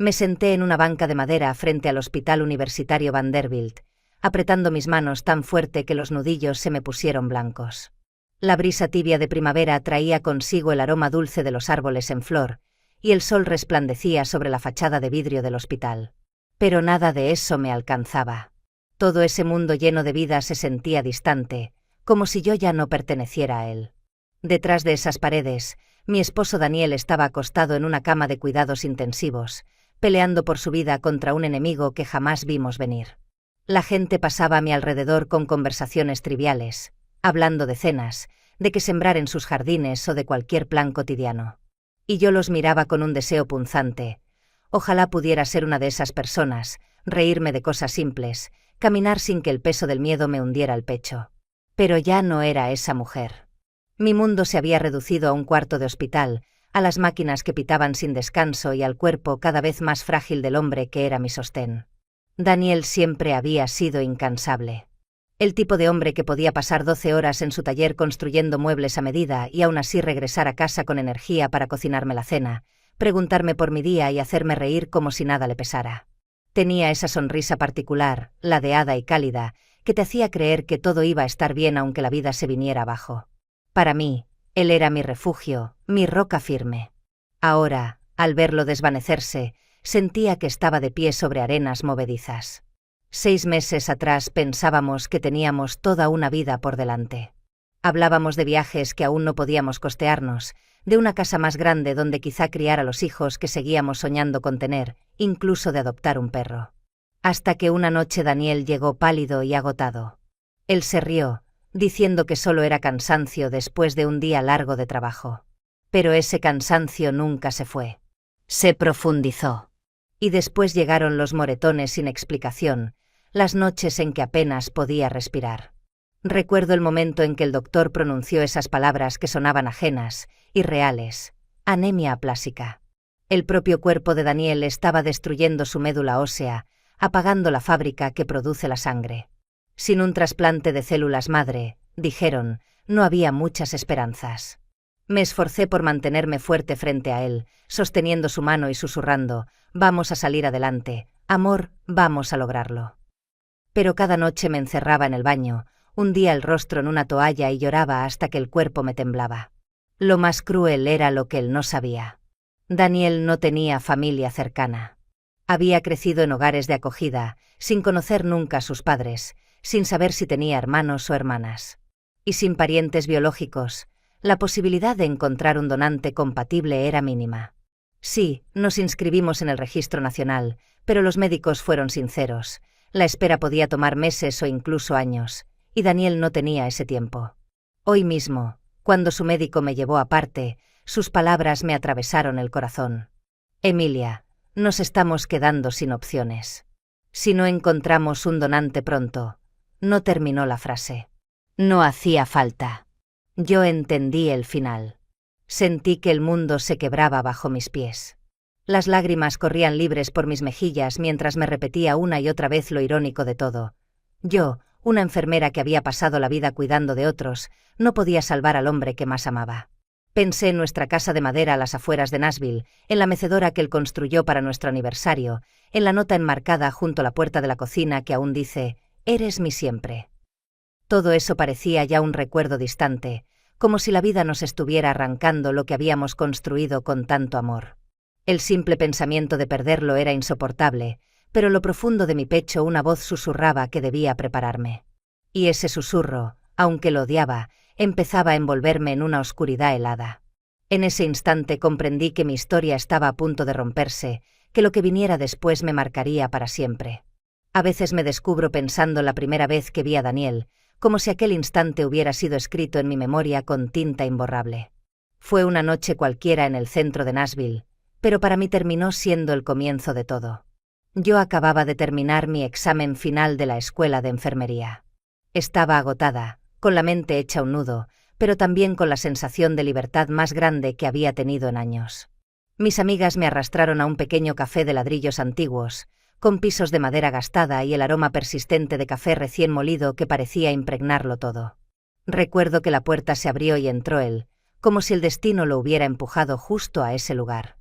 Me senté en una banca de madera frente al Hospital Universitario Vanderbilt, apretando mis manos tan fuerte que los nudillos se me pusieron blancos. La brisa tibia de primavera traía consigo el aroma dulce de los árboles en flor, y el sol resplandecía sobre la fachada de vidrio del hospital. Pero nada de eso me alcanzaba. Todo ese mundo lleno de vida se sentía distante, como si yo ya no perteneciera a él. Detrás de esas paredes, mi esposo Daniel estaba acostado en una cama de cuidados intensivos, peleando por su vida contra un enemigo que jamás vimos venir. La gente pasaba a mi alrededor con conversaciones triviales, hablando de cenas, de qué sembrar en sus jardines o de cualquier plan cotidiano. Y yo los miraba con un deseo punzante. Ojalá pudiera ser una de esas personas, reírme de cosas simples, caminar sin que el peso del miedo me hundiera el pecho. Pero ya no era esa mujer. Mi mundo se había reducido a un cuarto de hospital, a las máquinas que pitaban sin descanso y al cuerpo cada vez más frágil del hombre que era mi sostén. Daniel siempre había sido incansable. El tipo de hombre que podía pasar 12 horas en su taller construyendo muebles a medida y aún así regresar a casa con energía para cocinarme la cena, preguntarme por mi día y hacerme reír como si nada le pesara. Tenía esa sonrisa particular, ladeada y cálida, que te hacía creer que todo iba a estar bien aunque la vida se viniera abajo. Para mí, él era mi refugio, mi roca firme. Ahora, al verlo desvanecerse, sentía que estaba de pie sobre arenas movedizas. 6 meses atrás pensábamos que teníamos toda una vida por delante. Hablábamos de viajes que aún no podíamos costearnos, de una casa más grande donde quizá criar a los hijos que seguíamos soñando con tener, incluso de adoptar un perro. Hasta que una noche Daniel llegó pálido y agotado. Él se rió, diciendo que solo era cansancio después de un día largo de trabajo. Pero ese cansancio nunca se fue. Se profundizó. Y después llegaron los moretones sin explicación, las noches en que apenas podía respirar. Recuerdo el momento en que el doctor pronunció esas palabras que sonaban ajenas, irreales: anemia aplásica. El propio cuerpo de Daniel estaba destruyendo su médula ósea, apagando la fábrica que produce la sangre. Sin un trasplante de células madre, dijeron, no había muchas esperanzas. Me esforcé por mantenerme fuerte frente a él, sosteniendo su mano y susurrando: vamos a salir adelante, amor, vamos a lograrlo. Pero cada noche me encerraba en el baño, hundía el rostro en una toalla y lloraba hasta que el cuerpo me temblaba. Lo más cruel era lo que él no sabía. Daniel no tenía familia cercana. Había crecido en hogares de acogida, sin conocer nunca a sus padres, sin saber si tenía hermanos o hermanas. Y sin parientes biológicos, la posibilidad de encontrar un donante compatible era mínima. Sí, nos inscribimos en el registro nacional, pero los médicos fueron sinceros. La espera podía tomar meses o incluso años, y Daniel no tenía ese tiempo. Hoy mismo, cuando su médico me llevó aparte, sus palabras me atravesaron el corazón. Emilia, nos estamos quedando sin opciones. Si no encontramos un donante pronto. No terminó la frase. No hacía falta. Yo entendí el final. Sentí que el mundo se quebraba bajo mis pies. Las lágrimas corrían libres por mis mejillas mientras me repetía una y otra vez lo irónico de todo. Yo, una enfermera que había pasado la vida cuidando de otros, no podía salvar al hombre que más amaba. Pensé en nuestra casa de madera a las afueras de Nashville, en la mecedora que él construyó para nuestro aniversario, en la nota enmarcada junto a la puerta de la cocina que aún dice: eres mi siempre. Todo eso parecía ya un recuerdo distante, como si la vida nos estuviera arrancando lo que habíamos construido con tanto amor. El simple pensamiento de perderlo era insoportable, pero en lo profundo de mi pecho una voz susurraba que debía prepararme. Y ese susurro, aunque lo odiaba, empezaba a envolverme en una oscuridad helada. En ese instante comprendí que mi historia estaba a punto de romperse, que lo que viniera después me marcaría para siempre. A veces me descubro pensando la primera vez que vi a Daniel, como si aquel instante hubiera sido escrito en mi memoria con tinta imborrable. Fue una noche cualquiera en el centro de Nashville, pero para mí terminó siendo el comienzo de todo. Yo acababa de terminar mi examen final de la escuela de enfermería. Estaba agotada, con la mente hecha un nudo, pero también con la sensación de libertad más grande que había tenido en años. Mis amigas me arrastraron a un pequeño café de ladrillos antiguos, con pisos de madera gastada y el aroma persistente de café recién molido que parecía impregnarlo todo. Recuerdo que la puerta se abrió y entró él, como si el destino lo hubiera empujado justo a ese lugar.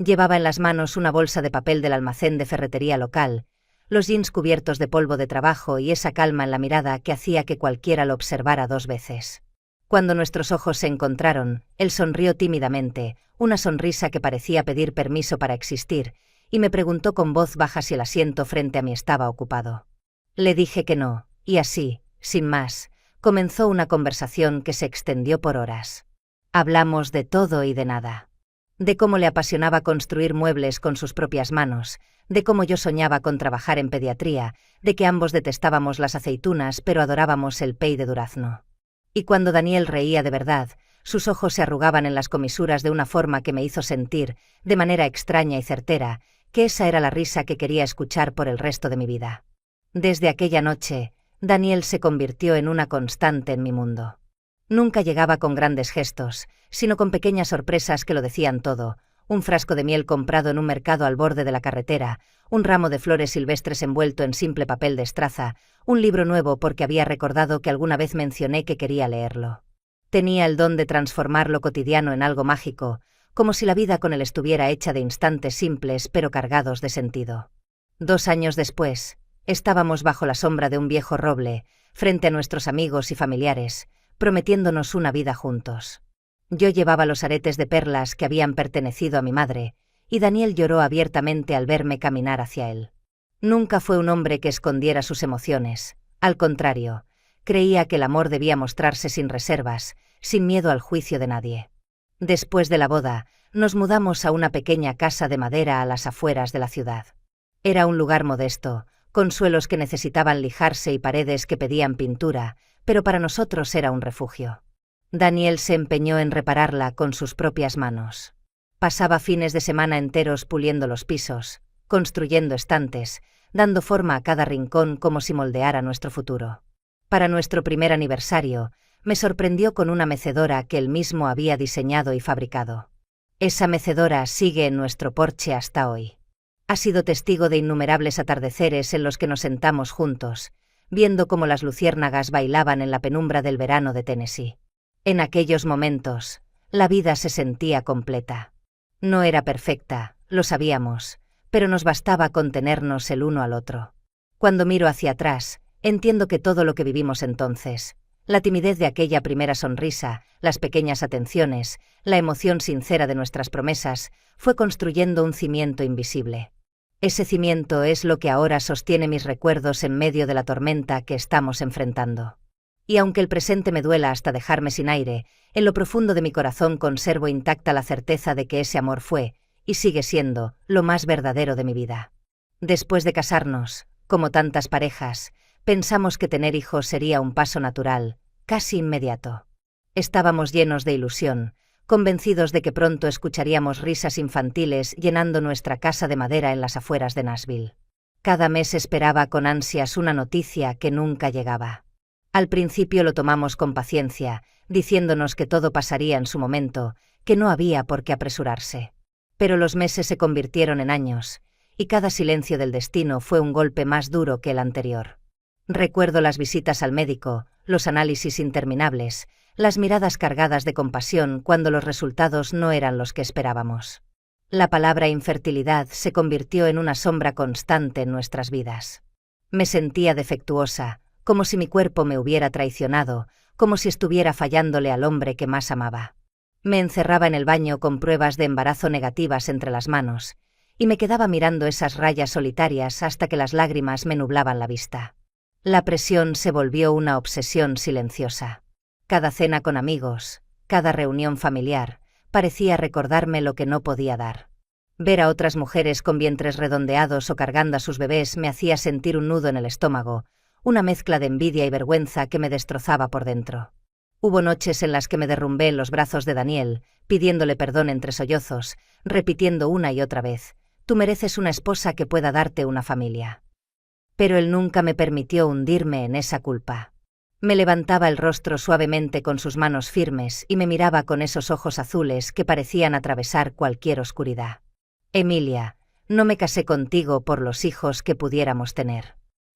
Llevaba en las manos una bolsa de papel del almacén de ferretería local, los jeans cubiertos de polvo de trabajo y esa calma en la mirada que hacía que cualquiera lo observara 2 veces. Cuando nuestros ojos se encontraron, él sonrió tímidamente, una sonrisa que parecía pedir permiso para existir, y me preguntó con voz baja si el asiento frente a mí estaba ocupado. Le dije que no, y así, sin más, comenzó una conversación que se extendió por horas. Hablamos de todo y de nada. De cómo le apasionaba construir muebles con sus propias manos, de cómo yo soñaba con trabajar en pediatría, de que ambos detestábamos las aceitunas pero adorábamos el pay de durazno. Y cuando Daniel reía de verdad, sus ojos se arrugaban en las comisuras de una forma que me hizo sentir, de manera extraña y certera, que esa era la risa que quería escuchar por el resto de mi vida. Desde aquella noche, Daniel se convirtió en una constante en mi mundo. Nunca llegaba con grandes gestos, sino con pequeñas sorpresas que lo decían todo: un frasco de miel comprado en un mercado al borde de la carretera, un ramo de flores silvestres envuelto en simple papel de estraza, un libro nuevo porque había recordado que alguna vez mencioné que quería leerlo. Tenía el don de transformar lo cotidiano en algo mágico, como si la vida con él estuviera hecha de instantes simples pero cargados de sentido. 2 años después, estábamos bajo la sombra de un viejo roble, frente a nuestros amigos y familiares, prometiéndonos una vida juntos. Yo llevaba los aretes de perlas que habían pertenecido a mi madre, y Daniel lloró abiertamente al verme caminar hacia él. Nunca fue un hombre que escondiera sus emociones, al contrario, creía que el amor debía mostrarse sin reservas, sin miedo al juicio de nadie. Después de la boda, nos mudamos a una pequeña casa de madera a las afueras de la ciudad. Era un lugar modesto, con suelos que necesitaban lijarse y paredes que pedían pintura, pero para nosotros era un refugio. Daniel se empeñó en repararla con sus propias manos. Pasaba fines de semana enteros puliendo los pisos, construyendo estantes, dando forma a cada rincón como si moldeara nuestro futuro. Para nuestro primer aniversario, me sorprendió con una mecedora que él mismo había diseñado y fabricado. Esa mecedora sigue en nuestro porche hasta hoy. Ha sido testigo de innumerables atardeceres en los que nos sentamos juntos, viendo cómo las luciérnagas bailaban en la penumbra del verano de Tennessee. En aquellos momentos, la vida se sentía completa. No era perfecta, lo sabíamos, pero nos bastaba contenernos el uno al otro. Cuando miro hacia atrás, entiendo que todo lo que vivimos entonces, la timidez de aquella primera sonrisa, las pequeñas atenciones, la emoción sincera de nuestras promesas, fue construyendo un cimiento invisible. Ese cimiento es lo que ahora sostiene mis recuerdos en medio de la tormenta que estamos enfrentando. Y aunque el presente me duela hasta dejarme sin aire, en lo profundo de mi corazón conservo intacta la certeza de que ese amor fue, y sigue siendo, lo más verdadero de mi vida. Después de casarnos, como tantas parejas, pensamos que tener hijos sería un paso natural, casi inmediato. Estábamos llenos de ilusión, convencidos de que pronto escucharíamos risas infantiles llenando nuestra casa de madera en las afueras de Nashville. Cada mes esperaba con ansias una noticia que nunca llegaba. Al principio lo tomamos con paciencia, diciéndonos que todo pasaría en su momento, que no había por qué apresurarse. Pero los meses se convirtieron en años, y cada silencio del destino fue un golpe más duro que el anterior. Recuerdo las visitas al médico, los análisis interminables, las miradas cargadas de compasión cuando los resultados no eran los que esperábamos. La palabra infertilidad se convirtió en una sombra constante en nuestras vidas. Me sentía defectuosa, como si mi cuerpo me hubiera traicionado, como si estuviera fallándole al hombre que más amaba. Me encerraba en el baño con pruebas de embarazo negativas entre las manos, y me quedaba mirando esas rayas solitarias hasta que las lágrimas me nublaban la vista. La presión se volvió una obsesión silenciosa. Cada cena con amigos, cada reunión familiar, parecía recordarme lo que no podía dar. Ver a otras mujeres con vientres redondeados o cargando a sus bebés me hacía sentir un nudo en el estómago, una mezcla de envidia y vergüenza que me destrozaba por dentro. Hubo noches en las que me derrumbé en los brazos de Daniel, pidiéndole perdón entre sollozos, repitiendo una y otra vez: «Tú mereces una esposa que pueda darte una familia». Pero él nunca me permitió hundirme en esa culpa. Me levantaba el rostro suavemente con sus manos firmes y me miraba con esos ojos azules que parecían atravesar cualquier oscuridad. «Emilia, no me casé contigo por los hijos que pudiéramos tener.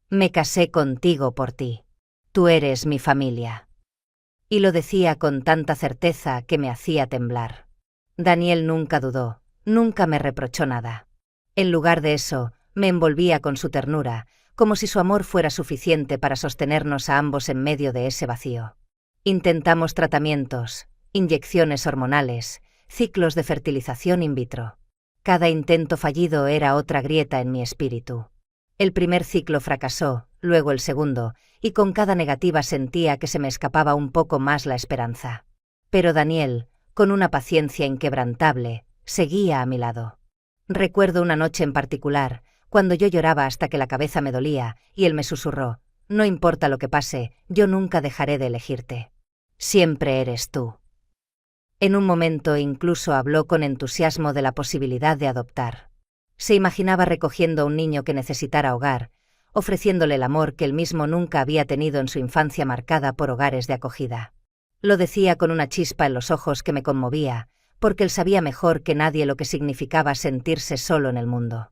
Me casé contigo por ti. Tú eres mi familia». Y lo decía con tanta certeza que me hacía temblar. Daniel nunca dudó, Nunca me reprochó nada. En lugar de eso, me envolvía con su ternura, como si su amor fuera suficiente para sostenernos a ambos en medio de ese vacío. Intentamos tratamientos, inyecciones hormonales, ciclos de fertilización in vitro. Cada intento fallido era otra grieta en mi espíritu. El primer ciclo fracasó, luego el segundo, y con cada negativa sentía que se me escapaba un poco más la esperanza. Pero Daniel, con una paciencia inquebrantable, seguía a mi lado. Recuerdo una noche en particular, cuando yo lloraba hasta que la cabeza me dolía, y él me susurró: «No importa lo que pase, yo nunca dejaré de elegirte. Siempre eres tú». En un momento incluso habló con entusiasmo de la posibilidad de adoptar. Se imaginaba recogiendo a un niño que necesitara hogar, ofreciéndole el amor que él mismo nunca había tenido en su infancia marcada por hogares de acogida. Lo decía con una chispa en los ojos que me conmovía, porque él sabía mejor que nadie lo que significaba sentirse solo en el mundo.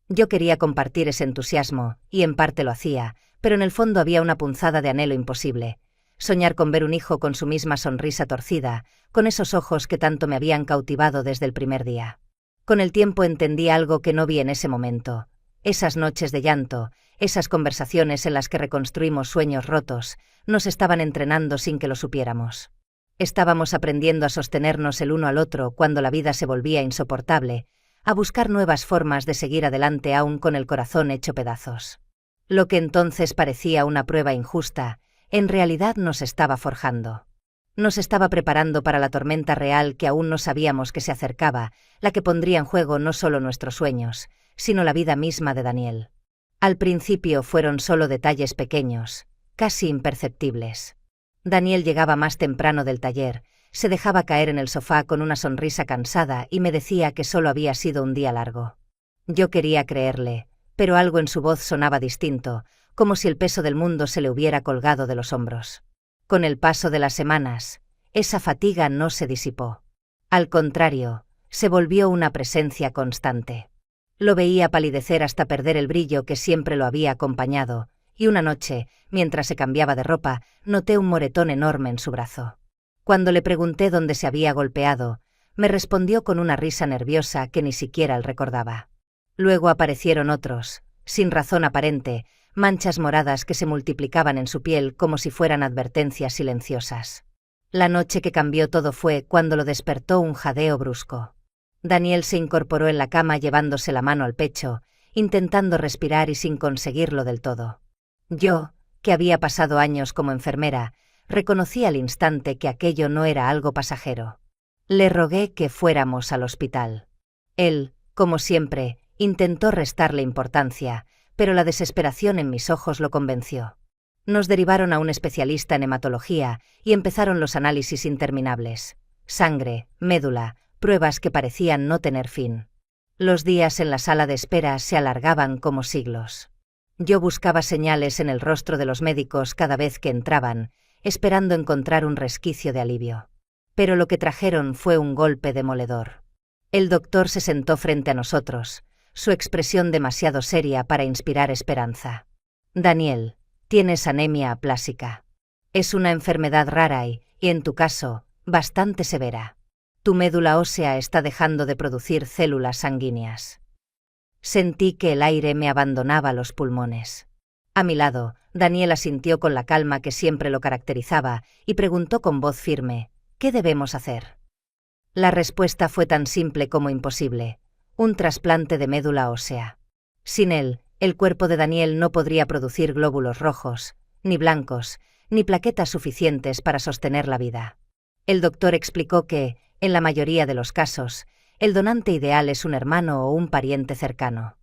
Yo quería compartir ese entusiasmo, y en parte lo hacía, pero en el fondo había una punzada de anhelo imposible. Soñar con ver un hijo con su misma sonrisa torcida, con esos ojos que tanto me habían cautivado desde el primer día. Con el tiempo entendí algo que no vi en ese momento. Esas noches de llanto, esas conversaciones en las que reconstruimos sueños rotos, nos estaban entrenando sin que lo supiéramos. Estábamos aprendiendo a sostenernos el uno al otro cuando la vida se volvía insoportable, a buscar nuevas formas de seguir adelante aún con el corazón hecho pedazos. Lo que entonces parecía una prueba injusta, en realidad nos estaba forjando. Nos estaba preparando para la tormenta real que aún no sabíamos que se acercaba, la que pondría en juego no solo nuestros sueños, sino la vida misma de Daniel. Al principio fueron solo detalles pequeños, casi imperceptibles. Daniel llegaba más temprano del taller, se dejaba caer en el sofá con una sonrisa cansada y me decía que solo había sido un día largo. Yo quería creerle, pero algo en su voz sonaba distinto, como si el peso del mundo se le hubiera colgado de los hombros. Con el paso de las semanas, esa fatiga no se disipó. Al contrario, se volvió una presencia constante. Lo veía palidecer hasta perder el brillo que siempre lo había acompañado, y una noche, mientras se cambiaba de ropa, noté un moretón enorme en su brazo. Cuando le pregunté dónde se había golpeado, me respondió con una risa nerviosa que ni siquiera él recordaba. Luego aparecieron otros, sin razón aparente, manchas moradas que se multiplicaban en su piel como si fueran advertencias silenciosas. La noche que cambió todo fue cuando lo despertó un jadeo brusco. Daniel se incorporó en la cama llevándose la mano al pecho, intentando respirar y sin conseguirlo del todo. Yo, que había pasado años como enfermera, reconocí al instante que aquello no era algo pasajero. Le rogué que fuéramos al hospital. Él, como siempre, intentó restarle importancia, pero la desesperación en mis ojos lo convenció. Nos derivaron a un especialista en hematología y empezaron los análisis interminables. Sangre, médula, pruebas que parecían no tener fin. Los días en la sala de espera se alargaban como siglos. Yo buscaba señales en el rostro de los médicos cada vez que entraban, esperando encontrar un resquicio de alivio. Pero lo que trajeron fue un golpe demoledor. El doctor se sentó frente a nosotros, su expresión demasiado seria para inspirar esperanza. «Daniel, tienes anemia aplásica. Es una enfermedad rara y, en tu caso, bastante severa. Tu médula ósea está dejando de producir células sanguíneas». Sentí que el aire me abandonaba los pulmones. A mi lado, Daniel asintió con la calma que siempre lo caracterizaba y preguntó con voz firme: «¿Qué debemos hacer?». La respuesta fue tan simple como imposible: un trasplante de médula ósea. Sin él, el cuerpo de Daniel no podría producir glóbulos rojos, ni blancos, ni plaquetas suficientes para sostener la vida. El doctor explicó que, en la mayoría de los casos, el donante ideal es un hermano o un pariente cercano.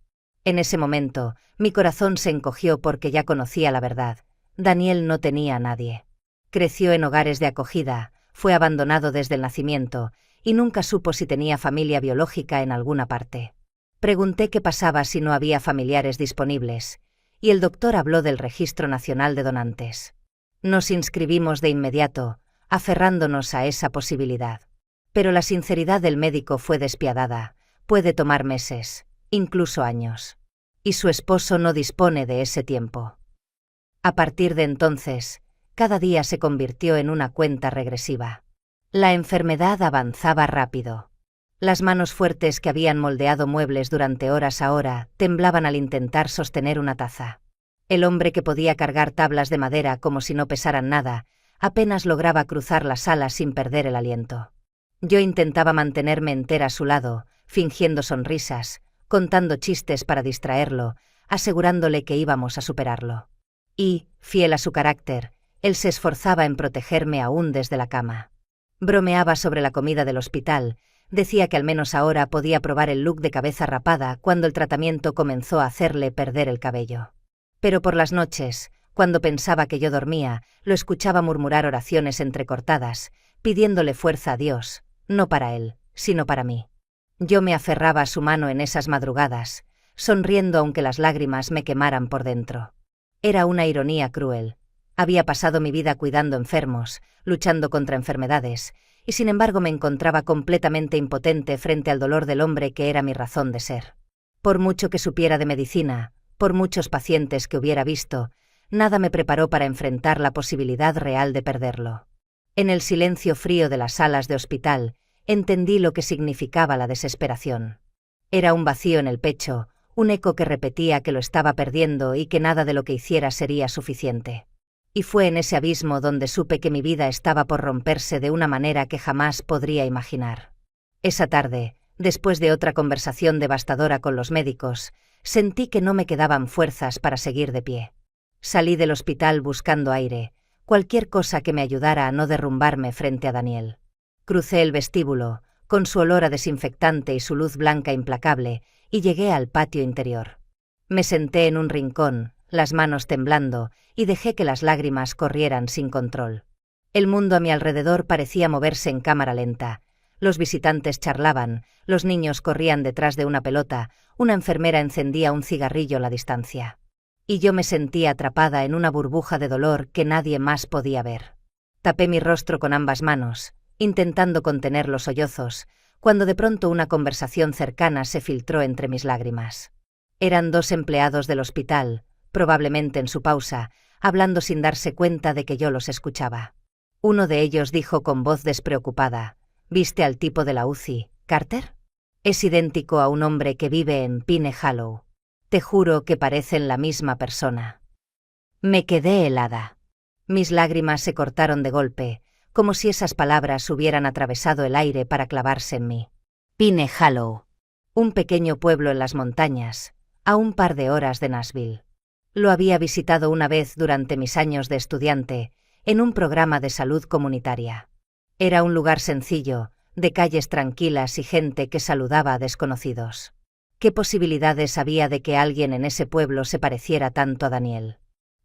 En ese momento, mi corazón se encogió porque ya conocía la verdad. Daniel no tenía a nadie. Creció en hogares de acogida, fue abandonado desde el nacimiento, y nunca supo si tenía familia biológica en alguna parte. Pregunté qué pasaba si no había familiares disponibles, y el doctor habló del Registro Nacional de Donantes. Nos inscribimos de inmediato, aferrándonos a esa posibilidad. Pero la sinceridad del médico fue despiadada: puede tomar meses, incluso años. Y su esposo no dispone de ese tiempo. A partir de entonces, cada día se convirtió en una cuenta regresiva. La enfermedad avanzaba rápido. Las manos fuertes que habían moldeado muebles durante horas ahora temblaban al intentar sostener una taza. El hombre que podía cargar tablas de madera como si no pesaran nada, apenas lograba cruzar la sala sin perder el aliento. Yo intentaba mantenerme entera a su lado, fingiendo sonrisas, contando chistes para distraerlo, asegurándole que íbamos a superarlo. Y, fiel a su carácter, él se esforzaba en protegerme aún desde la cama. Bromeaba sobre la comida del hospital, decía que al menos ahora podía probar el look de cabeza rapada cuando el tratamiento comenzó a hacerle perder el cabello. Pero por las noches, cuando pensaba que yo dormía, lo escuchaba murmurar oraciones entrecortadas, pidiéndole fuerza a Dios, no para él, sino para mí. Yo me aferraba a su mano en esas madrugadas, sonriendo aunque las lágrimas me quemaran por dentro. Era una ironía cruel. Había pasado mi vida cuidando enfermos, luchando contra enfermedades, y sin embargo me encontraba completamente impotente frente al dolor del hombre que era mi razón de ser. Por mucho que supiera de medicina, por muchos pacientes que hubiera visto, nada me preparó para enfrentar la posibilidad real de perderlo. En el silencio frío de las salas de hospital, entendí lo que significaba la desesperación. Era un vacío en el pecho, un eco que repetía que lo estaba perdiendo y que nada de lo que hiciera sería suficiente. Y fue en ese abismo donde supe que mi vida estaba por romperse de una manera que jamás podría imaginar. Esa tarde, después de otra conversación devastadora con los médicos, sentí que no me quedaban fuerzas para seguir de pie. Salí del hospital buscando aire, cualquier cosa que me ayudara a no derrumbarme frente a Daniel. Crucé el vestíbulo, con su olor a desinfectante y su luz blanca implacable, y llegué al patio interior. Me senté en un rincón, las manos temblando, y dejé que las lágrimas corrieran sin control. El mundo a mi alrededor parecía moverse en cámara lenta. Los visitantes charlaban, los niños corrían detrás de una pelota, una enfermera encendía un cigarrillo a la distancia. Y yo me sentía atrapada en una burbuja de dolor que nadie más podía ver. Tapé mi rostro con ambas manos, intentando contener los sollozos, cuando de pronto una conversación cercana se filtró entre mis lágrimas. Eran dos empleados del hospital, probablemente en su pausa, hablando sin darse cuenta de que yo los escuchaba. Uno de ellos dijo con voz despreocupada: «¿Viste al tipo de la UCI, Carter? Es idéntico a un hombre que vive en Pine Hollow. Te juro que parecen la misma persona». Me quedé helada. Mis lágrimas se cortaron de golpe, como si esas palabras hubieran atravesado el aire para clavarse en mí. Pine Hollow, un pequeño pueblo en las montañas, a un par de horas de Nashville. Lo había visitado una vez durante mis años de estudiante, en un programa de salud comunitaria. Era un lugar sencillo, de calles tranquilas y gente que saludaba a desconocidos. ¿Qué posibilidades había de que alguien en ese pueblo se pareciera tanto a Daniel?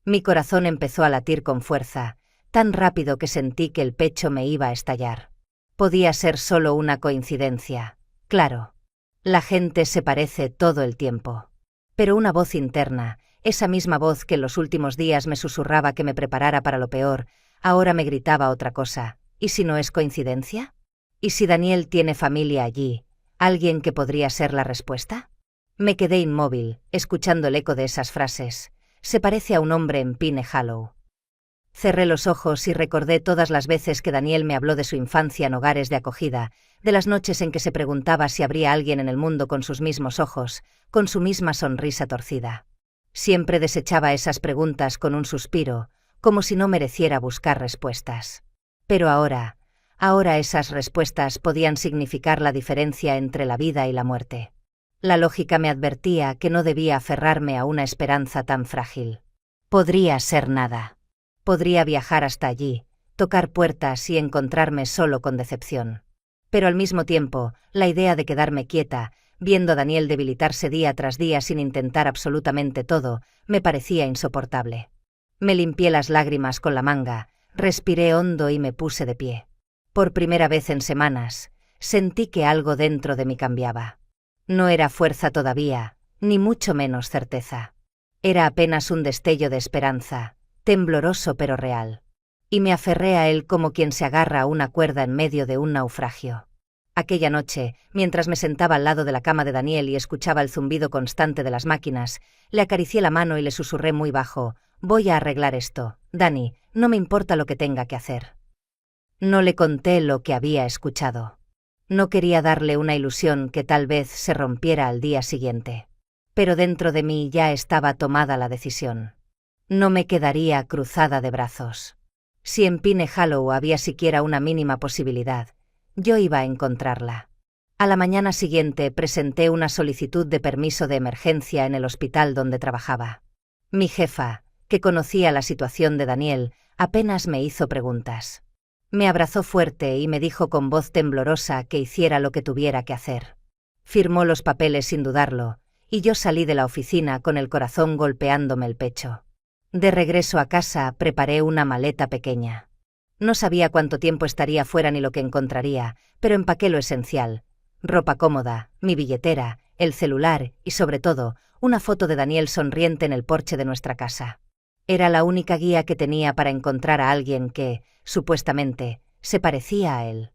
Mi corazón empezó a latir con fuerza, tan rápido que sentí que el pecho me iba a estallar. Podía ser solo una coincidencia, claro. La gente se parece todo el tiempo. Pero una voz interna, esa misma voz que en los últimos días me susurraba que me preparara para lo peor, ahora me gritaba otra cosa. ¿Y si no es coincidencia? ¿Y si Daniel tiene familia allí? ¿Alguien que podría ser la respuesta? Me quedé inmóvil, escuchando el eco de esas frases. Se parece a un hombre en Pine Hollow. Cerré los ojos y recordé todas las veces que Daniel me habló de su infancia en hogares de acogida, de las noches en que se preguntaba si habría alguien en el mundo con sus mismos ojos, con su misma sonrisa torcida. Siempre desechaba esas preguntas con un suspiro, como si no mereciera buscar respuestas. Pero ahora esas respuestas podían significar la diferencia entre la vida y la muerte. La lógica me advertía que no debía aferrarme a una esperanza tan frágil. Podría ser nada. Podría viajar hasta allí, tocar puertas y encontrarme solo con decepción. Pero al mismo tiempo, la idea de quedarme quieta, viendo a Daniel debilitarse día tras día sin intentar absolutamente todo, me parecía insoportable. Me limpié las lágrimas con la manga, respiré hondo y me puse de pie. Por primera vez en semanas, sentí que algo dentro de mí cambiaba. No era fuerza todavía, ni mucho menos certeza. Era apenas un destello de esperanza, tembloroso pero real. Y me aferré a él como quien se agarra a una cuerda en medio de un naufragio. Aquella noche, mientras me sentaba al lado de la cama de Daniel y escuchaba el zumbido constante de las máquinas, le acaricié la mano y le susurré muy bajo: «Voy a arreglar esto, Dani, no me importa lo que tenga que hacer». No le conté lo que había escuchado. No quería darle una ilusión que tal vez se rompiera al día siguiente. Pero dentro de mí ya estaba tomada la decisión. No me quedaría cruzada de brazos. Si en Pine Hollow había siquiera una mínima posibilidad, yo iba a encontrarla. A la mañana siguiente presenté una solicitud de permiso de emergencia en el hospital donde trabajaba. Mi jefa, que conocía la situación de Daniel, apenas me hizo preguntas. Me abrazó fuerte y me dijo con voz temblorosa que hiciera lo que tuviera que hacer. Firmó los papeles sin dudarlo, y yo salí de la oficina con el corazón golpeándome el pecho. De regreso a casa preparé una maleta pequeña. No sabía cuánto tiempo estaría fuera ni lo que encontraría, pero empaqué lo esencial: ropa cómoda, mi billetera, el celular y, sobre todo, una foto de Daniel sonriente en el porche de nuestra casa. Era la única guía que tenía para encontrar a alguien que, supuestamente, se parecía a él.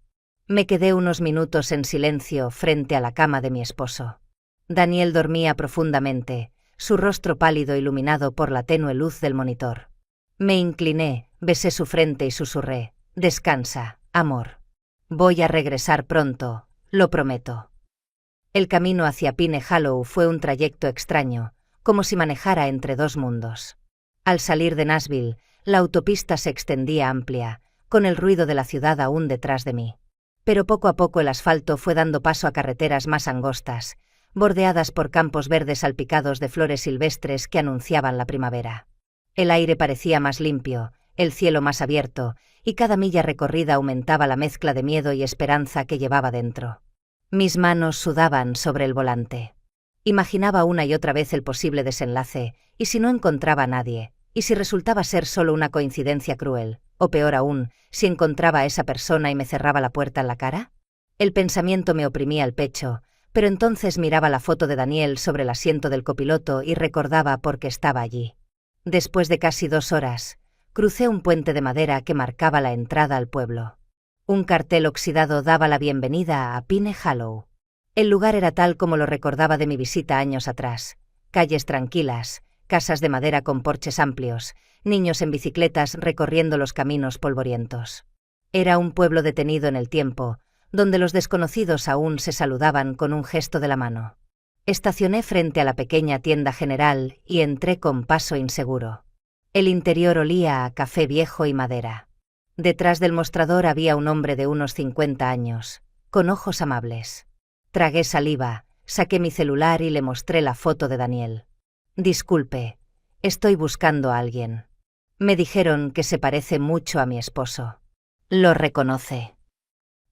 Me quedé unos minutos en silencio frente a la cama de mi esposo. Daniel dormía profundamente, su rostro pálido iluminado por la tenue luz del monitor. Me incliné, besé su frente y susurré: «Descansa, amor. Voy a regresar pronto, lo prometo». El camino hacia Pine Hollow fue un trayecto extraño, como si manejara entre dos mundos. Al salir de Nashville, la autopista se extendía amplia, con el ruido de la ciudad aún detrás de mí. Pero poco a poco el asfalto fue dando paso a carreteras más angostas, bordeadas por campos verdes salpicados de flores silvestres que anunciaban la primavera. El aire parecía más limpio, el cielo más abierto, y cada milla recorrida aumentaba la mezcla de miedo y esperanza que llevaba dentro. Mis manos sudaban sobre el volante. Imaginaba una y otra vez el posible desenlace, y si no encontraba a nadie, y si resultaba ser solo una coincidencia cruel, o peor aún, si encontraba a esa persona y me cerraba la puerta en la cara. El pensamiento me oprimía el pecho, pero entonces miraba la foto de Daniel sobre el asiento del copiloto y recordaba por qué estaba allí. Después de casi 2 horas, crucé un puente de madera que marcaba la entrada al pueblo. Un cartel oxidado daba la bienvenida a Pine Hollow. El lugar era tal como lo recordaba de mi visita años atrás: calles tranquilas, casas de madera con porches amplios, niños en bicicletas recorriendo los caminos polvorientos. Era un pueblo detenido en el tiempo, donde los desconocidos aún se saludaban con un gesto de la mano. Estacioné frente a la pequeña tienda general y entré con paso inseguro. El interior olía a café viejo y madera. Detrás del mostrador había un hombre de unos 50 años, con ojos amables. Tragué saliva, saqué mi celular y le mostré la foto de Daniel. «Disculpe, estoy buscando a alguien. Me dijeron que se parece mucho a mi esposo». «¿Lo reconoce?».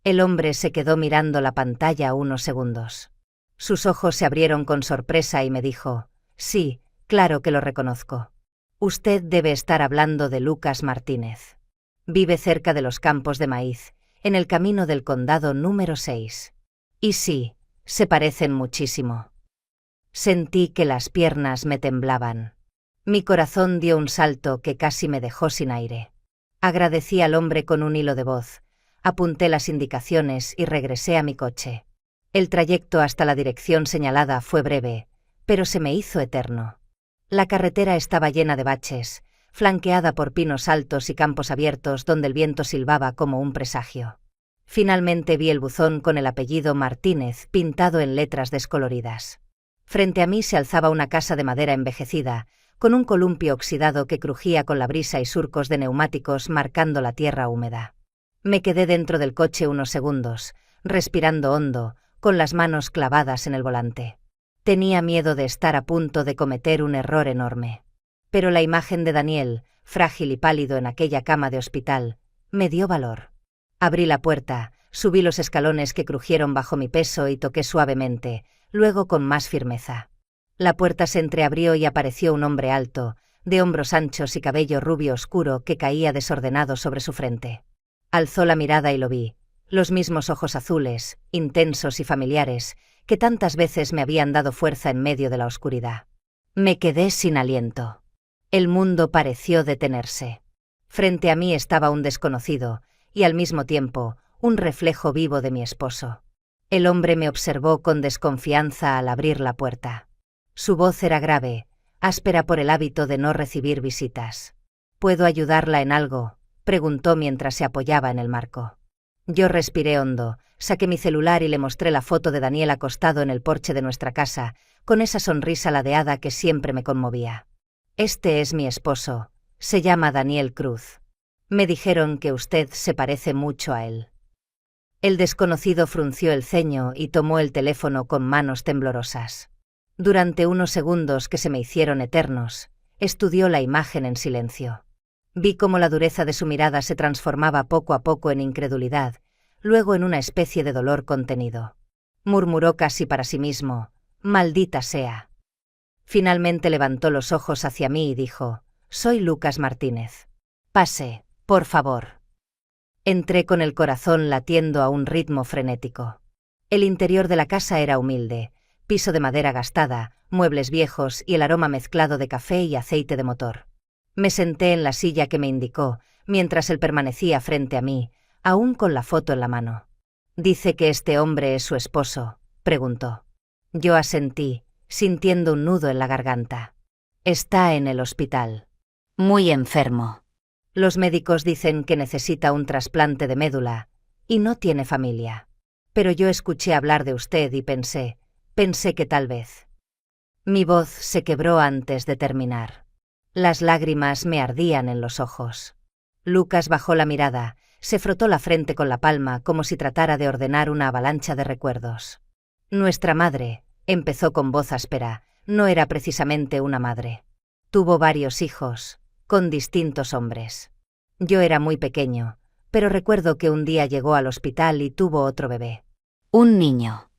El hombre se quedó mirando la pantalla unos segundos. Sus ojos se abrieron con sorpresa y me dijo: «Sí, claro que lo reconozco. Usted debe estar hablando de Lucas Martínez. Vive cerca de los campos de maíz, en el camino del condado número 6. Y sí, se parecen muchísimo». Sentí que las piernas me temblaban. Mi corazón dio un salto que casi me dejó sin aire. Agradecí al hombre con un hilo de voz, apunté las indicaciones y regresé a mi coche. El trayecto hasta la dirección señalada fue breve, pero se me hizo eterno. La carretera estaba llena de baches, flanqueada por pinos altos y campos abiertos donde el viento silbaba como un presagio. Finalmente vi el buzón con el apellido Martínez pintado en letras descoloridas. Frente a mí se alzaba una casa de madera envejecida, con un columpio oxidado que crujía con la brisa y surcos de neumáticos marcando la tierra húmeda. Me quedé dentro del coche unos segundos, respirando hondo, con las manos clavadas en el volante. Tenía miedo de estar a punto de cometer un error enorme. Pero la imagen de Daniel, frágil y pálido en aquella cama de hospital, me dio valor. Abrí la puerta, subí los escalones que crujieron bajo mi peso y toqué suavemente, luego con más firmeza. La puerta se entreabrió y apareció un hombre alto, de hombros anchos y cabello rubio oscuro que caía desordenado sobre su frente. Alzó la mirada y lo vi, los mismos ojos azules, intensos y familiares, que tantas veces me habían dado fuerza en medio de la oscuridad. Me quedé sin aliento. El mundo pareció detenerse. Frente a mí estaba un desconocido, y al mismo tiempo, un reflejo vivo de mi esposo. El hombre me observó con desconfianza al abrir la puerta. Su voz era grave, áspera por el hábito de no recibir visitas. «¿Puedo ayudarla en algo?», preguntó mientras se apoyaba en el marco. Yo respiré hondo, Saqué mi celular y le mostré la foto de Daniel acostado en el porche de nuestra casa, con esa sonrisa ladeada que siempre me conmovía. Este es mi esposo, se llama Daniel Cruz. Me dijeron que usted se parece mucho a él. El desconocido frunció el ceño y tomó el teléfono con manos temblorosas. Durante unos segundos que se me hicieron eternos, estudió la imagen en silencio. Vi cómo la dureza de su mirada se transformaba poco a poco en incredulidad, luego en una especie de dolor contenido. Murmuró casi para sí mismo: «Maldita sea». Finalmente levantó los ojos hacia mí y dijo: «Soy Lucas Martínez. Pase, por favor». Entré con el corazón latiendo a un ritmo frenético. El interior de la casa era humilde, piso de madera gastada, muebles viejos y el aroma mezclado de café y aceite de motor. Me senté en la silla que me indicó, mientras él permanecía frente a mí, aún con la foto en la mano. «¿Dice que este hombre es su esposo?», preguntó. Yo asentí, sintiendo un nudo en la garganta. «Está en el hospital. Muy enfermo. Los médicos dicen que necesita un trasplante de médula, y no tiene familia. Pero yo escuché hablar de usted y pensé que tal vez». Mi voz se quebró antes de terminar. Las lágrimas me ardían en los ojos. Lucas bajó la mirada, se frotó la frente con la palma como si tratara de ordenar una avalancha de recuerdos. «Nuestra madre», empezó con voz áspera, «no era precisamente una madre. Tuvo varios hijos, con distintos hombres. Yo era muy pequeño, pero recuerdo que un día llegó al hospital y tuvo otro bebé. Un niño.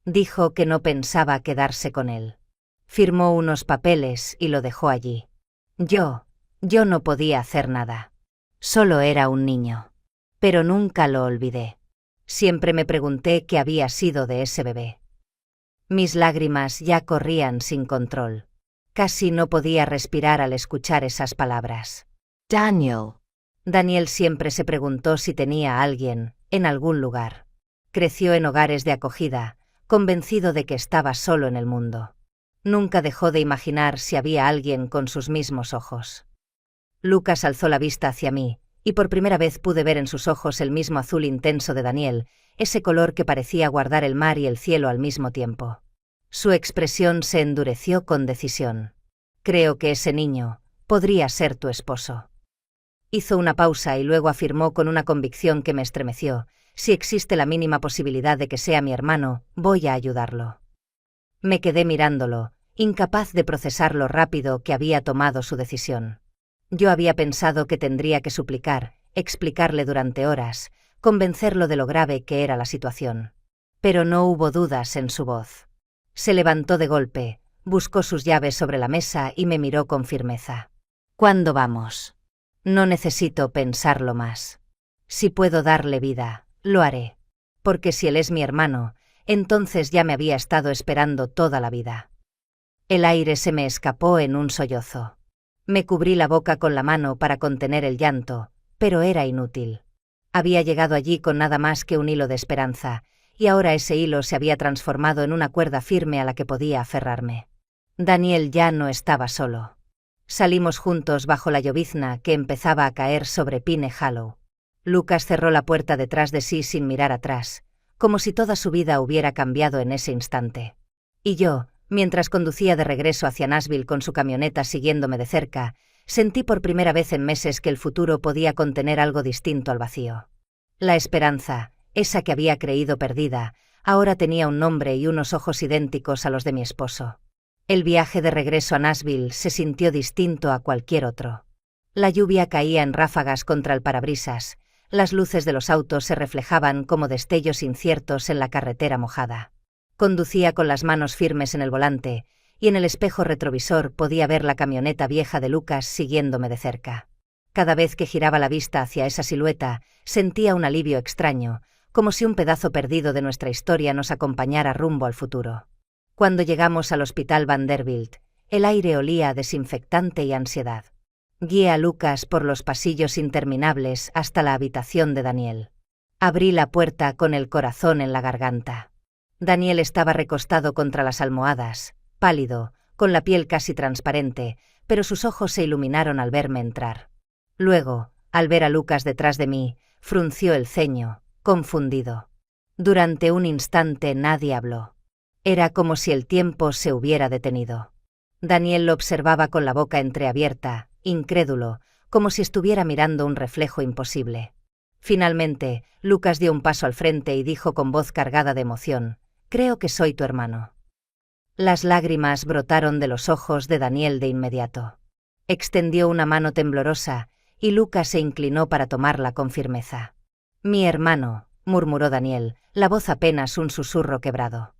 Dijo que no pensaba quedarse con él. Firmó unos papeles y lo dejó allí. Yo no podía hacer nada. Solo era un niño. Pero nunca lo olvidé. Siempre me pregunté qué había sido de ese bebé». Mis lágrimas ya corrían sin control. Casi no podía respirar al escuchar esas palabras. Daniel. Daniel siempre se preguntó si tenía a alguien, en algún lugar. Creció en hogares de acogida, convencido de que estaba solo en el mundo. Nunca dejó de imaginar si había alguien con sus mismos ojos. Lucas alzó la vista hacia mí, y por primera vez pude ver en sus ojos el mismo azul intenso de Daniel, ese color que parecía guardar el mar y el cielo al mismo tiempo. Su expresión se endureció con decisión. «Creo que ese niño podría ser tu esposo». Hizo una pausa y luego afirmó con una convicción que me estremeció: «Si existe la mínima posibilidad de que sea mi hermano, voy a ayudarlo». Me quedé mirándolo, incapaz de procesar lo rápido que había tomado su decisión. Yo había pensado que tendría que suplicar, explicarle durante horas, convencerlo de lo grave que era la situación. Pero no hubo dudas en su voz. Se levantó de golpe, buscó sus llaves sobre la mesa y me miró con firmeza. «¿Cuándo vamos? No necesito pensarlo más. Si puedo darle vida, lo haré. Porque si él es mi hermano, entonces ya me había estado esperando toda la vida». El aire se me escapó en un sollozo. Me cubrí la boca con la mano para contener el llanto, pero era inútil. Había llegado allí con nada más que un hilo de esperanza, y ahora ese hilo se había transformado en una cuerda firme a la que podía aferrarme. Daniel ya no estaba solo. Salimos juntos bajo la llovizna que empezaba a caer sobre Pine Hollow. Lucas cerró la puerta detrás de sí sin mirar atrás, como si toda su vida hubiera cambiado en ese instante. Y yo, mientras conducía de regreso hacia Nashville con su camioneta siguiéndome de cerca, sentí por primera vez en meses que el futuro podía contener algo distinto al vacío. La esperanza, esa que había creído perdida, ahora tenía un nombre y unos ojos idénticos a los de mi esposo. El viaje de regreso a Nashville se sintió distinto a cualquier otro. La lluvia caía en ráfagas contra el parabrisas, las luces de los autos se reflejaban como destellos inciertos en la carretera mojada. Conducía con las manos firmes en el volante, y en el espejo retrovisor podía ver la camioneta vieja de Lucas siguiéndome de cerca. Cada vez que giraba la vista hacia esa silueta, sentía un alivio extraño, como si un pedazo perdido de nuestra historia nos acompañara rumbo al futuro. Cuando llegamos al Hospital Vanderbilt, el aire olía a desinfectante y ansiedad. Guié a Lucas por los pasillos interminables hasta la habitación de Daniel. Abrí la puerta con el corazón en la garganta. Daniel estaba recostado contra las almohadas, pálido, con la piel casi transparente, pero sus ojos se iluminaron al verme entrar. Luego, al ver a Lucas detrás de mí, frunció el ceño, confundido. Durante un instante nadie habló. Era como si el tiempo se hubiera detenido. Daniel lo observaba con la boca entreabierta, incrédulo, como si estuviera mirando un reflejo imposible. Finalmente, Lucas dio un paso al frente y dijo con voz cargada de emoción: «Creo que soy tu hermano». Las lágrimas brotaron de los ojos de Daniel de inmediato. Extendió una mano temblorosa, y Lucas se inclinó para tomarla con firmeza. «Mi hermano», murmuró Daniel, la voz apenas un susurro quebrado.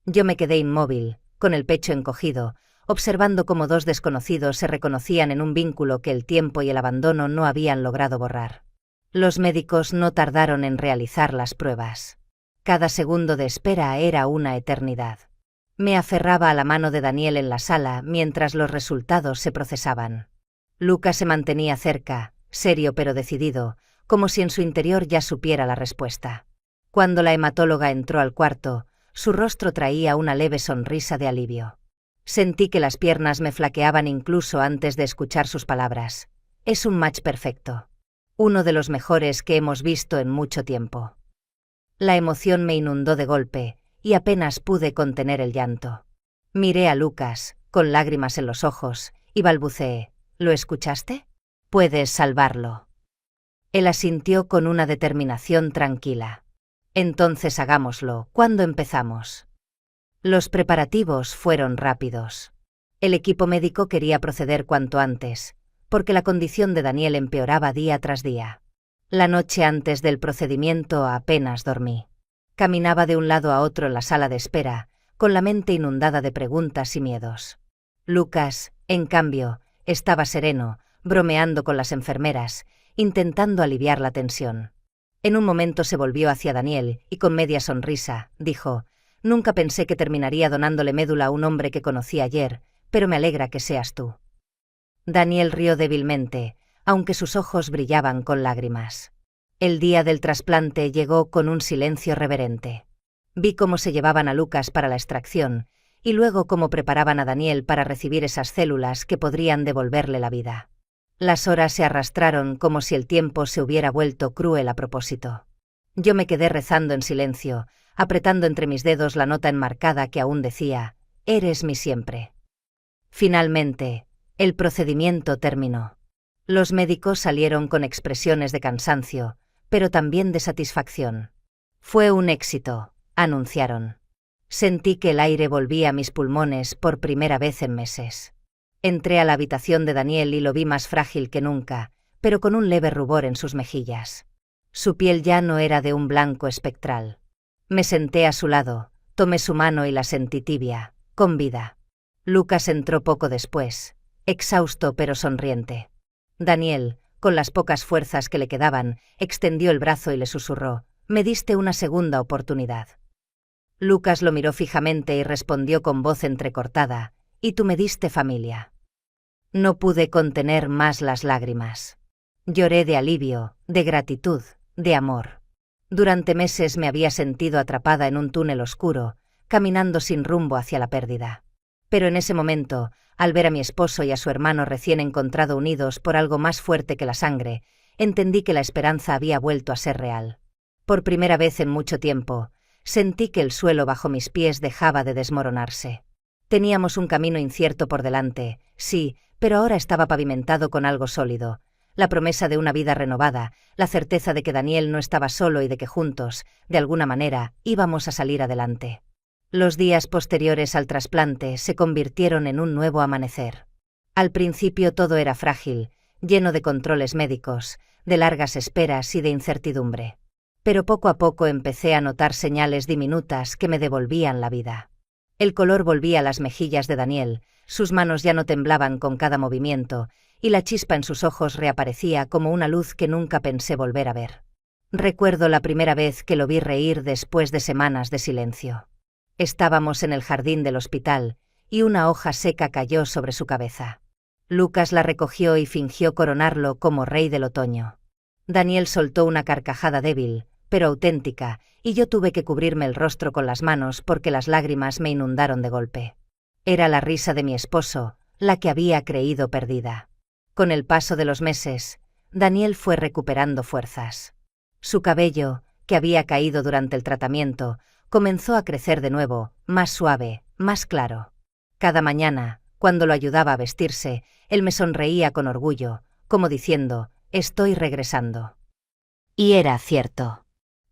Yo me quedé inmóvil, con el pecho encogido, observando cómo dos desconocidos se reconocían en un vínculo que el tiempo y el abandono no habían logrado borrar. Los médicos no tardaron en realizar las pruebas. Cada segundo de espera era una eternidad. Me aferraba a la mano de Daniel en la sala mientras los resultados se procesaban. Lucas se mantenía cerca, serio pero decidido, como si en su interior ya supiera la respuesta. Cuando la hematóloga entró al cuarto, su rostro traía una leve sonrisa de alivio. Sentí que las piernas me flaqueaban incluso antes de escuchar sus palabras. «Es un match perfecto. Uno de los mejores que hemos visto en mucho tiempo». La emoción me inundó de golpe, y apenas pude contener el llanto. Miré a Lucas, con lágrimas en los ojos, y balbuceé: «¿Lo escuchaste? Puedes salvarlo». Él asintió con una determinación tranquila. «Entonces hagámoslo. ¿Cuándo empezamos?» Los preparativos fueron rápidos. El equipo médico quería proceder cuanto antes, porque la condición de Daniel empeoraba día tras día. La noche antes del procedimiento apenas dormí. Caminaba de un lado a otro en la sala de espera, con la mente inundada de preguntas y miedos. Lucas, en cambio, estaba sereno, bromeando con las enfermeras, intentando aliviar la tensión. En un momento se volvió hacia Daniel y con media sonrisa, dijo: «Nunca pensé que terminaría donándole médula a un hombre que conocí ayer, pero me alegra que seas tú». Daniel rió débilmente, aunque sus ojos brillaban con lágrimas. El día del trasplante llegó con un silencio reverente. Vi cómo se llevaban a Lucas para la extracción, y luego cómo preparaban a Daniel para recibir esas células que podrían devolverle la vida. Las horas se arrastraron como si el tiempo se hubiera vuelto cruel a propósito. Yo me quedé rezando en silencio, apretando entre mis dedos la nota enmarcada que aún decía: «Eres mi siempre». Finalmente, el procedimiento terminó. Los médicos salieron con expresiones de cansancio, pero también de satisfacción. «Fue un éxito», anunciaron. Sentí que el aire volvía a mis pulmones por primera vez en meses. Entré a la habitación de Daniel y lo vi más frágil que nunca, pero con un leve rubor en sus mejillas. Su piel ya no era de un blanco espectral. Me senté a su lado, tomé su mano y la sentí tibia, con vida. Lucas entró poco después, exhausto pero sonriente. Daniel, con las pocas fuerzas que le quedaban, extendió el brazo y le susurró: «Me diste una segunda oportunidad». Lucas lo miró fijamente y respondió con voz entrecortada: «Y tú me diste familia». No pude contener más las lágrimas. Lloré de alivio, de gratitud, de amor. Durante meses me había sentido atrapada en un túnel oscuro, caminando sin rumbo hacia la pérdida. Pero en ese momento, al ver a mi esposo y a su hermano recién encontrado unidos por algo más fuerte que la sangre, entendí que la esperanza había vuelto a ser real. Por primera vez en mucho tiempo, sentí que el suelo bajo mis pies dejaba de desmoronarse. Teníamos un camino incierto por delante, sí, pero ahora estaba pavimentado con algo sólido: la promesa de una vida renovada, la certeza de que Daniel no estaba solo y de que juntos, de alguna manera, íbamos a salir adelante. Los días posteriores al trasplante se convirtieron en un nuevo amanecer. Al principio todo era frágil, lleno de controles médicos, de largas esperas y de incertidumbre. Pero poco a poco empecé a notar señales diminutas que me devolvían la vida. El color volvía a las mejillas de Daniel, sus manos ya no temblaban con cada movimiento, y la chispa en sus ojos reaparecía como una luz que nunca pensé volver a ver. Recuerdo la primera vez que lo vi reír después de semanas de silencio. Estábamos en el jardín del hospital, y una hoja seca cayó sobre su cabeza. Lucas la recogió y fingió coronarlo como rey del otoño. Daniel soltó una carcajada débil, pero auténtica, y yo tuve que cubrirme el rostro con las manos porque las lágrimas me inundaron de golpe. Era la risa de mi esposo, la que había creído perdida. Con el paso de los meses, Daniel fue recuperando fuerzas. Su cabello, que había caído durante el tratamiento, comenzó a crecer de nuevo, más suave, más claro. Cada mañana, cuando lo ayudaba a vestirse, él me sonreía con orgullo, como diciendo, «Estoy regresando». Y era cierto.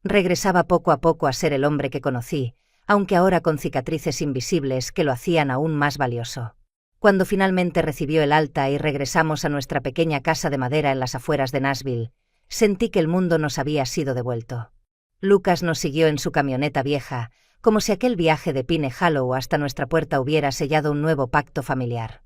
Regresaba poco a poco a ser el hombre que conocí, aunque ahora con cicatrices invisibles que lo hacían aún más valioso. Cuando finalmente recibió el alta y regresamos a nuestra pequeña casa de madera en las afueras de Nashville, sentí que el mundo nos había sido devuelto. Lucas nos siguió en su camioneta vieja, como si aquel viaje de Pine Hollow hasta nuestra puerta hubiera sellado un nuevo pacto familiar.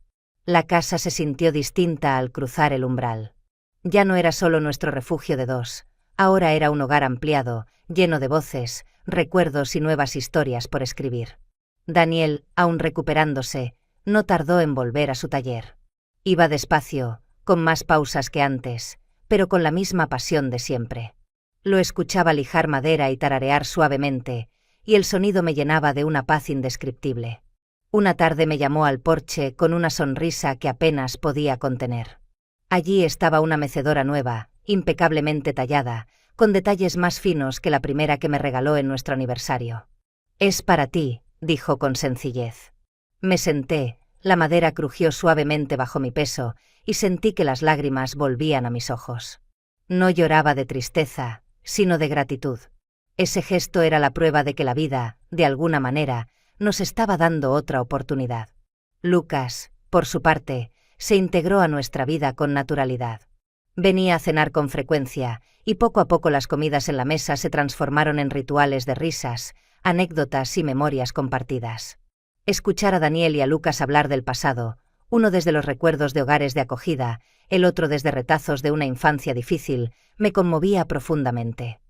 La casa se sintió distinta al cruzar el umbral. Ya no era solo nuestro refugio de dos, ahora era un hogar ampliado, lleno de voces, recuerdos y nuevas historias por escribir. Daniel, aún recuperándose, no tardó en volver a su taller. Iba despacio, con más pausas que antes, pero con la misma pasión de siempre. Lo escuchaba lijar madera y tararear suavemente, y el sonido me llenaba de una paz indescriptible. Una tarde me llamó al porche con una sonrisa que apenas podía contener. Allí estaba una mecedora nueva, impecablemente tallada, con detalles más finos que la primera que me regaló en nuestro aniversario. «Es para ti», dijo con sencillez. Me senté, la madera crujió suavemente bajo mi peso, y sentí que las lágrimas volvían a mis ojos. No lloraba de tristeza, sino de gratitud. Ese gesto era la prueba de que la vida, de alguna manera, nos estaba dando otra oportunidad. Lucas, por su parte, se integró a nuestra vida con naturalidad. Venía a cenar con frecuencia, y poco a poco las comidas en la mesa se transformaron en rituales de risas, anécdotas y memorias compartidas. Escuchar a Daniel y a Lucas hablar del pasado, uno desde los recuerdos de hogares de acogida, el otro desde retazos de una infancia difícil, me conmovía profundamente.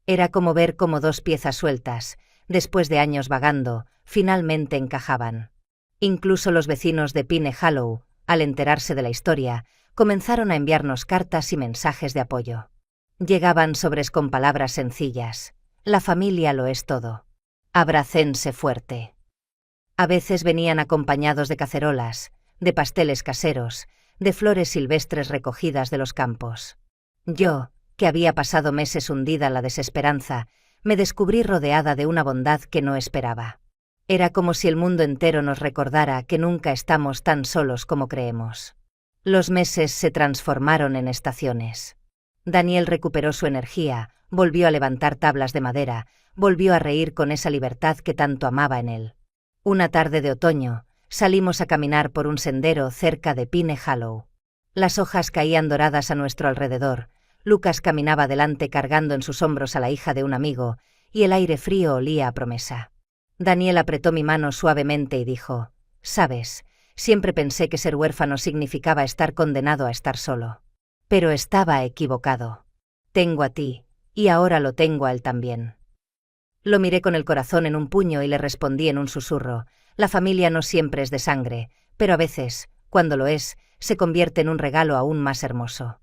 Era como ver cómo dos piezas sueltas, después de años vagando, finalmente encajaban. Incluso los vecinos de Pine Hollow, al enterarse de la historia, comenzaron a enviarnos cartas y mensajes de apoyo. Llegaban sobres con palabras sencillas: «La familia lo es todo. Abrácense fuerte». A veces venían acompañados de cacerolas, de pasteles caseros, de flores silvestres recogidas de los campos. Yo, que había pasado meses hundida en la desesperanza, me descubrí rodeada de una bondad que no esperaba. Era como si el mundo entero nos recordara que nunca estamos tan solos como creemos. Los meses se transformaron en estaciones. Daniel recuperó su energía, volvió a levantar tablas de madera, volvió a reír con esa libertad que tanto amaba en él. Una tarde de otoño, salimos a caminar por un sendero cerca de Pine Hollow. Las hojas caían doradas a nuestro alrededor, Lucas caminaba delante cargando en sus hombros a la hija de un amigo, y el aire frío olía a promesa. Daniel apretó mi mano suavemente y dijo: «Sabes, siempre pensé que ser huérfano significaba estar condenado a estar solo. Pero estaba equivocado. Tengo a ti, y ahora lo tengo a él también». Lo miré con el corazón en un puño y le respondí en un susurro: «La familia no siempre es de sangre, pero a veces, cuando lo es, se convierte en un regalo aún más hermoso».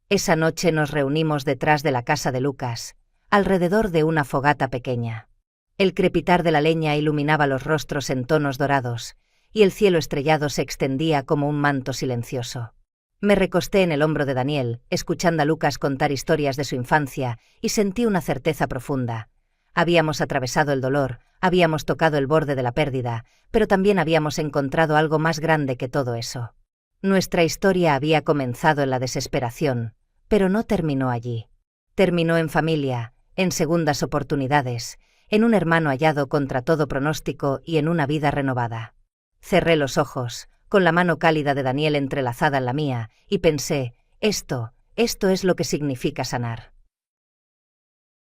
Esa noche nos reunimos detrás de la casa de Lucas, alrededor de una fogata pequeña. El crepitar de la leña iluminaba los rostros en tonos dorados, y el cielo estrellado se extendía como un manto silencioso. Me recosté en el hombro de Daniel, escuchando a Lucas contar historias de su infancia, y sentí una certeza profunda. Habíamos atravesado el dolor, habíamos tocado el borde de la pérdida, pero también habíamos encontrado algo más grande que todo eso. Nuestra historia había comenzado en la desesperación, pero no terminó allí. Terminó en familia, en segundas oportunidades, en un hermano hallado contra todo pronóstico y en una vida renovada. Cerré los ojos, con la mano cálida de Daniel entrelazada en la mía, y pensé: esto es lo que significa sanar.